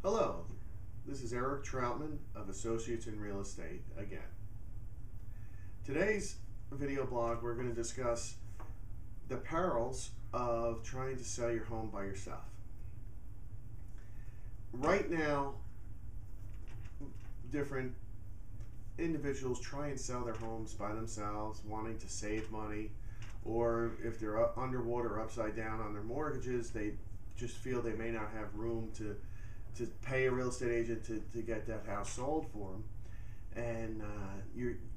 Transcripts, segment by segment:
Hello, this is Eric Trautmann of Associates in Real Estate again. Today's video blog, we're going to discuss the perils of trying to sell your home by yourself. Right now, different individuals try and sell their homes by themselves, wanting to save money, or if they're underwater, upside down on their mortgages, they just feel they may not have room to pay a real estate agent to get that house sold for them, and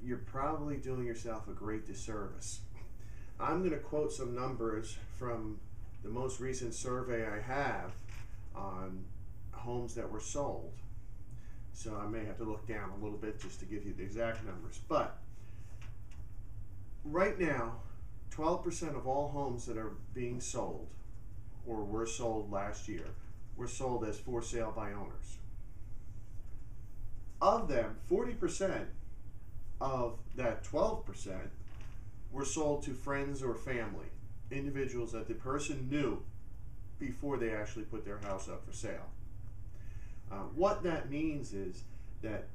you're probably doing yourself a great disservice. I'm going to quote some numbers from the most recent survey I have on homes that were sold. So I may have to look down a little bit just to give you the exact numbers. But right now, 12% of all homes that are being sold or were sold last year were sold as for sale by owners. Of them, 40% of that 12% were sold to friends or family, individuals that the person knew before they actually put their house up for sale. What that means is that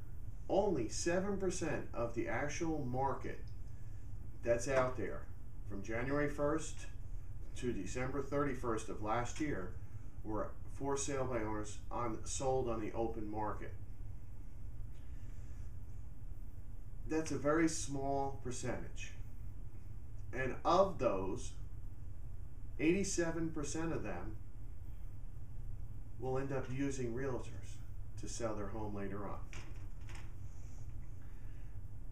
only 7% of the actual market that's out there from January 1st to December 31st of last year were for sale by owners sold on the open market. That's a very small percentage. And of those, 87% of them will end up using realtors to sell their home later on.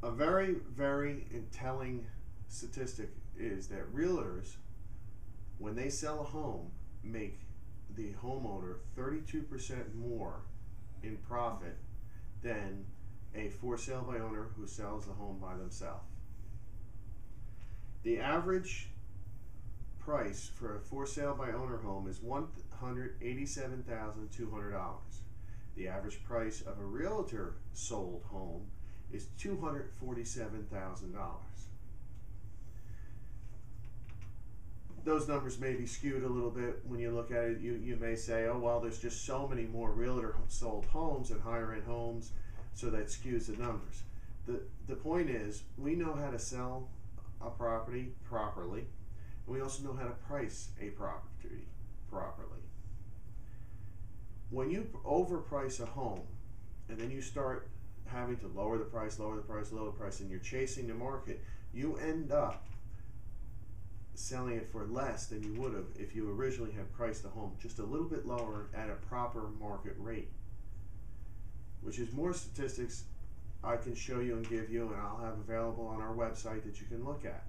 A very, very telling statistic is that realtors, when they sell a home, make the homeowner 32% more in profit than a for sale by owner who sells the home by themselves. The average price for a for sale by owner home is $187,200. The average price of a realtor sold home is $247,000. Those numbers may be skewed a little bit when you look at it. You may say, oh, well, there's just so many more realtor sold homes and higher end homes, so that skews the numbers. The point is, we know how to sell a property properly, and we also know how to price a property properly. When you overprice a home, and then you start having to lower the price, and you're chasing the market, you end up selling it for less than you would have if you originally had priced the home just a little bit lower at a proper market rate, which is more statistics I can show you and give you, and I'll have available on our website that you can look at.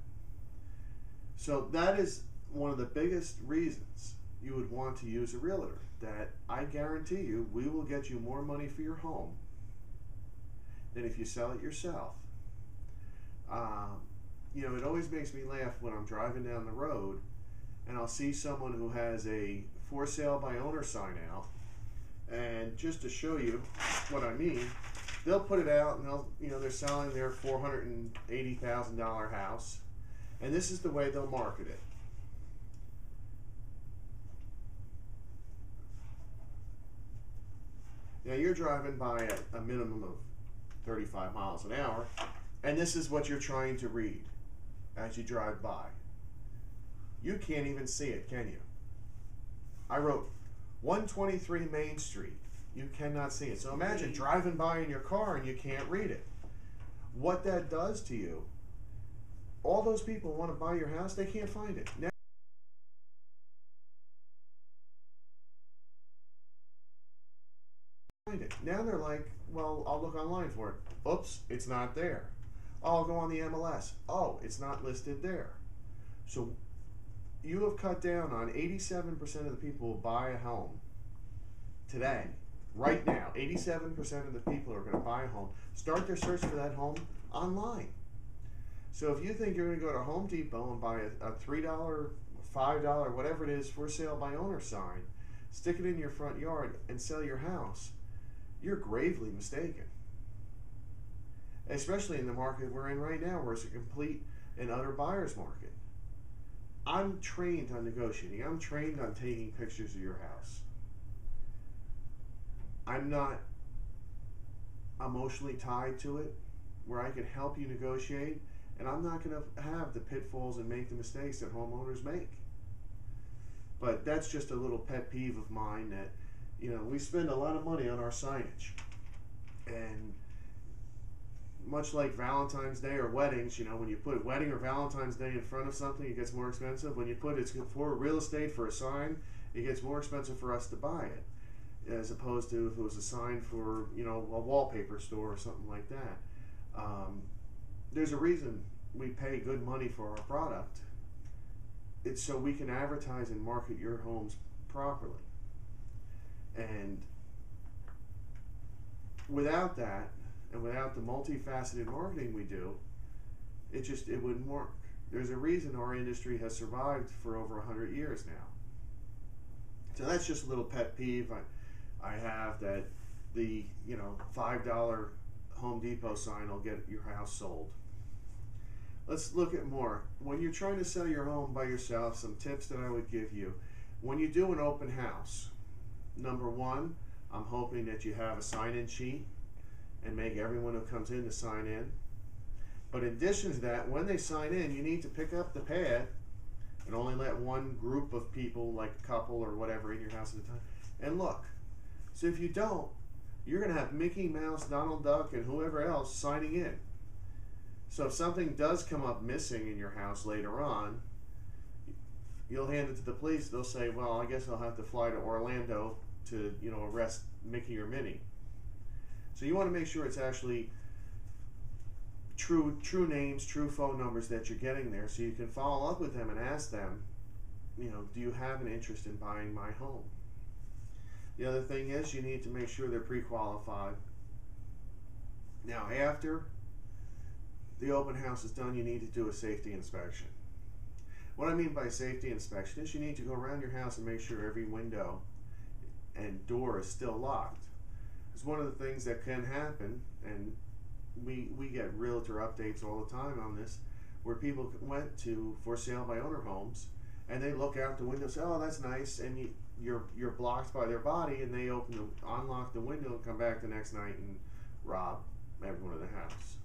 So that is one of the biggest reasons you would want to use a realtor, that I guarantee you we will get you more money for your home than if you sell it yourself. You know, it always makes me laugh when I'm driving down the road and I'll see someone who has a for sale by owner sign out, and just to show you what I mean, they'll put it out and they're selling their $480,000 house, and this is the way they'll market it. Now you're driving by at a minimum of 35 miles an hour, and this is what you're trying to read as you drive by. You can't even see it, can you? I wrote 123 Main Street. You cannot see it. So imagine driving by in your car and you can't read it. What that does to you, all those people want to buy your house, they can't find it. Now they're like, well, I'll look online for it. Oops, it's not there. Oh, I'll go on the MLS. Oh, it's not listed there. So you have cut down on 87% of the people who buy a home today. Right now, 87% of the people who are going to buy a home start their search for that home online. So if you think you're going to go to Home Depot and buy a $3, $5, whatever it is, for sale by owner sign, stick it in your front yard and sell your house, you're gravely mistaken. Especially in the market we're in right now, where it's a complete and utter buyer's market. I'm trained on negotiating. I'm trained on taking pictures of your house. I'm not emotionally tied to it, where I can help you negotiate, and I'm not going to have the pitfalls and make the mistakes that homeowners make. But that's just a little pet peeve of mine that, we spend a lot of money on our signage. And much like Valentine's Day or weddings, when you put wedding or Valentine's Day in front of something, it gets more expensive. When you put it's for real estate for a sign, it gets more expensive for us to buy it, as opposed to if it was a sign for, a wallpaper store or something like that. There's a reason we pay good money for our product. It's so we can advertise and market your homes properly. And without that, and without the multifaceted marketing we do, it wouldn't work. There's a reason our industry has survived for over 100 years now. So that's just a little pet peeve I have, that the $5 Home Depot sign will get your house sold. Let's look at more. When you're trying to sell your home by yourself, some tips that I would give you. When you do an open house, number one, I'm hoping that you have a sign-in sheet and make everyone who comes in to sign in. But in addition to that, when they sign in, you need to pick up the pad and only let one group of people, like a couple or whatever, in your house at a time, and look. So if you don't, you're going to have Mickey Mouse, Donald Duck, and whoever else signing in. So if something does come up missing in your house later on, you'll hand it to the police. They'll say, well, I guess I'll have to fly to Orlando to, arrest Mickey or Minnie. So you want to make sure it's actually true names, true phone numbers that you're getting there, so you can follow up with them and ask them, do you have an interest in buying my home? The other thing is, you need to make sure they're pre-qualified. Now, after the open house is done, you need to do a safety inspection. What I mean by safety inspection is you need to go around your house and make sure every window and door is still locked. It's one of the things that can happen, and we get realtor updates all the time on this, where people went to for sale by owner homes, and they look out the window and say, oh, that's nice, and you're blocked by their body, and they unlock the window and come back the next night and rob everyone in the house.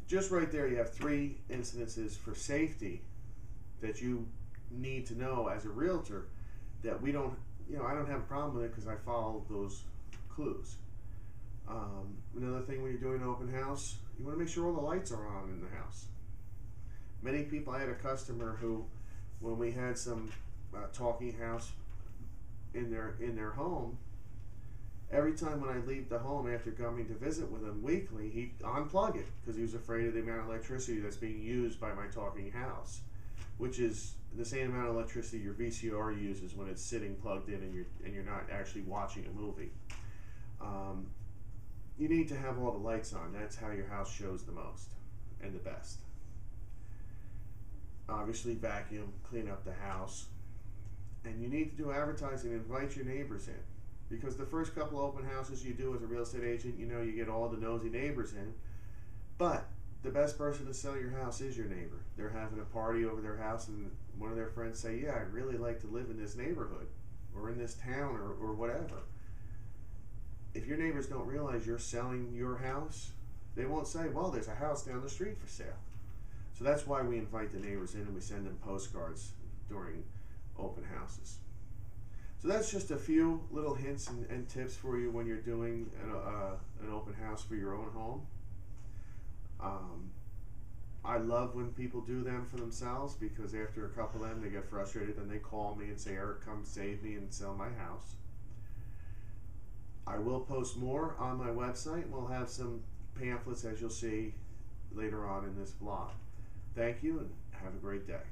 Just right there, you have 3 incidences for safety that you need to know as a realtor, that we don't, I don't have a problem with it because I follow those clues. Another thing when you're doing an open house, you want to make sure all the lights are on in the house. Many people, I had a customer who, when we had some talking house in their home, every time when I leave the home after coming to visit with him weekly, he'd unplug it because he was afraid of the amount of electricity that's being used by my talking house, which is the same amount of electricity your VCR uses when it's sitting plugged in and you're not actually watching a movie. You need to have all the lights on. That's how your house shows the most and the best. Obviously, vacuum, clean up the house, and you need to do advertising and invite your neighbors in. Because the first couple open houses you do as a real estate agent, you get all the nosy neighbors in. But the best person to sell your house is your neighbor. They're having a party over their house, and one of their friends say, yeah, I'd really like to live in this neighborhood or in this town or whatever. If your neighbors don't realize you're selling your house, they won't say, well, there's a house down the street for sale. So that's why we invite the neighbors in and we send them postcards during open houses. So that's just a few little hints and tips for you when you're doing an open house for your own home. I love when people do them for themselves, because after a couple of them they get frustrated and they call me and say, Eric, come save me and sell my house. I will post more on my website. We'll have some pamphlets, as you'll see later on in this vlog. Thank you and have a great day.